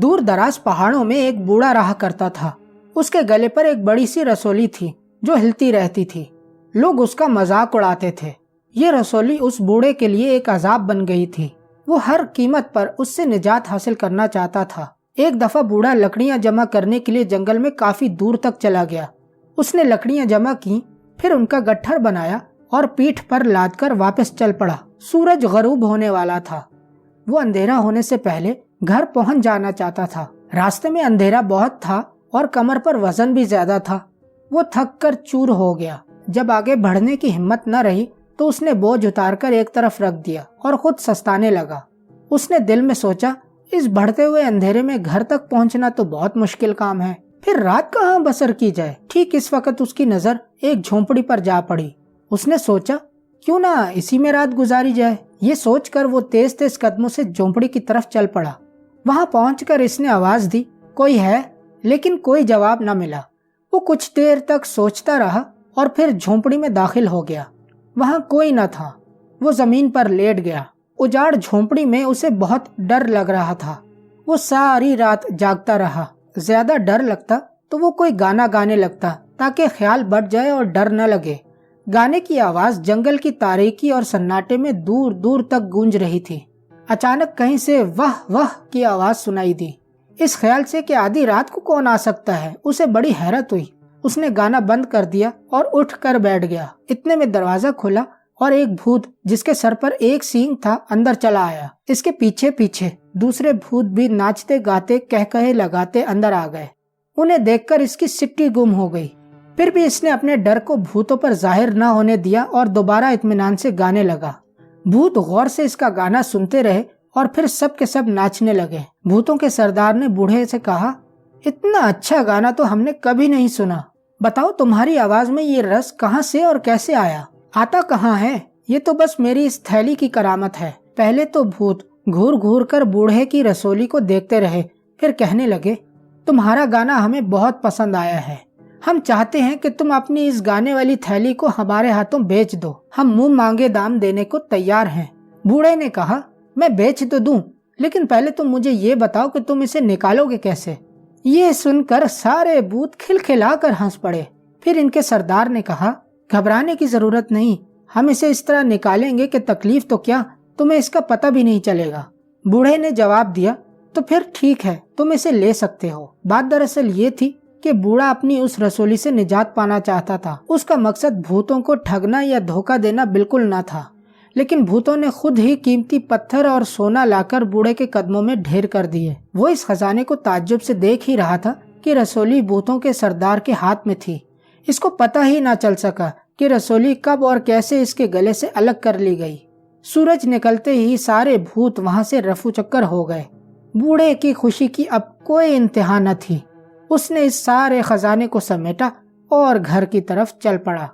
دور دراز پہاڑوں میں ایک بوڑھا رہا کرتا تھا۔ اس کے گلے پر ایک بڑی سی رسولی تھی جو ہلتی رہتی تھی۔ لوگ اس کا مذاق اڑاتے تھے۔ یہ رسولی اس بوڑھے کے لیے ایک عذاب بن گئی تھی۔ وہ ہر قیمت پر اس سے نجات حاصل کرنا چاہتا تھا۔ ایک دفعہ بوڑھا لکڑیاں جمع کرنے کے لیے جنگل میں کافی دور تک چلا گیا۔ اس نے لکڑیاں جمع کی، پھر ان کا گٹھڑ بنایا اور پیٹھ پر لاد کر واپس چل پڑا۔ سورج غروب ہونے والا تھا۔ وہ اندھیرا ہونے سے پہلے گھر پہنچ جانا چاہتا تھا۔ راستے میں اندھیرا بہت تھا اور کمر پر وزن بھی زیادہ تھا۔ وہ تھک کر چور ہو گیا۔ جب آگے بڑھنے کی ہمت نہ رہی تو اس نے بوجھ اتار کر ایک طرف رکھ دیا اور خود سستانے لگا۔ اس نے دل میں سوچا، اس بڑھتے ہوئے اندھیرے میں گھر تک پہنچنا تو بہت مشکل کام ہے، پھر رات کہاں بسر کی جائے۔ ٹھیک اس وقت اس کی نظر ایک جھونپڑی پر جا پڑی۔ اس نے سوچا کیوں نہ اسی میں رات گزاری جائے۔ یہ سوچ کر وہ تیز تیز قدموں سے جھونپڑی کی طرف چل پڑا۔ وہاں پہنچ کر اس نے آواز دی، کوئی ہے؟ لیکن کوئی جواب نہ ملا۔ وہ کچھ دیر تک سوچتا رہا اور پھر جھونپڑی میں داخل ہو گیا۔ وہاں کوئی نہ تھا۔ وہ زمین پر لیٹ گیا۔ اجاڑ جھونپڑی میں اسے بہت ڈر لگ رہا تھا۔ وہ ساری رات جاگتا رہا۔ زیادہ ڈر لگتا تو وہ کوئی گانا گانے لگتا تاکہ خیال بٹ جائے اور ڈر نہ لگے۔ گانے کی آواز جنگل کی تاریکی اور سناٹے میں دور دور تک گونج رہی تھی۔ اچانک کہیں سے واہ واہ کی آواز سنائی دی۔ اس خیال سے کہ آدھی رات کو کون آ سکتا ہے، اسے بڑی حیرت ہوئی۔ اس نے گانا بند کر دیا اور اٹھ کر بیٹھ گیا۔ اتنے میں دروازہ کھلا اور ایک بھوت جس کے سر پر ایک سینگ تھا اندر چلا آیا۔ اس کے پیچھے پیچھے دوسرے بھوت بھی ناچتے گاتے کہے لگاتے اندر آ گئے۔ انہیں دیکھ کر اس کی سٹی گم ہو گئی۔ پھر بھی اس نے اپنے ڈر کو بھوتوں پر ظاہر نہ ہونے دیا اور دوبارہ اطمینان سے گانے لگا۔ بھوت غور سے اس کا گانا سنتے رہے اور پھر سب کے سب ناچنے لگے۔ بھوتوں کے سردار نے بوڑھے سے کہا، اتنا اچھا گانا تو ہم نے کبھی نہیں سنا۔ بتاؤ تمہاری آواز میں یہ رس کہاں سے اور کیسے آیا؟ آتا کہاں ہے؟ یہ تو بس میری اس تھیلی کی کرامت ہے۔ پہلے تو بھوت گھور گھور کر بوڑھے کی رسولی کو دیکھتے رہے، پھر کہنے لگے، تمہارا گانا ہمیں بہت پسند آیا ہے۔ ہم چاہتے ہیں کہ تم اپنی اس گانے والی تھیلی کو ہمارے ہاتھوں بیچ دو۔ ہم منہ مانگے دام دینے کو تیار ہیں۔ بوڑھے نے کہا، میں بیچ تو دوں، لیکن پہلے تم مجھے یہ بتاؤ کہ تم اسے نکالو گے کیسے؟ یہ سن کر سارے بھوت کھلکھلا کر ہنس پڑے۔ پھر ان کے سردار نے کہا، گھبرانے کی ضرورت نہیں، ہم اسے اس طرح نکالیں گے کہ تکلیف تو کیا، تمہیں اس کا پتہ بھی نہیں چلے گا۔ بوڑھے نے جواب دیا، تو پھر ٹھیک ہے، تم اسے لے سکتے ہو۔ بات دراصل یہ تھی کہ بوڑھا اپنی اس رسولی سے نجات پانا چاہتا تھا۔ اس کا مقصد بھوتوں کو ٹھگنا یا دھوکہ دینا بالکل نہ تھا، لیکن بھوتوں نے خود ہی قیمتی پتھر اور سونا لا کر بوڑھے کے قدموں میں ڈھیر کر دیے۔ وہ اس خزانے کو تعجب سے دیکھ ہی رہا تھا کہ رسولی بھوتوں کے سردار کے ہاتھ میں تھی۔ اس کو پتہ ہی نہ چل سکا کہ رسولی کب اور کیسے اس کے گلے سے الگ کر لی گئی۔ سورج نکلتے ہی سارے بھوت وہاں سے رفو چکر ہو گئے۔ بوڑھے کی خوشی کی اب کوئی انتہا نہ تھی۔ اس نے اس سارے خزانے کو سمیٹا اور گھر کی طرف چل پڑا۔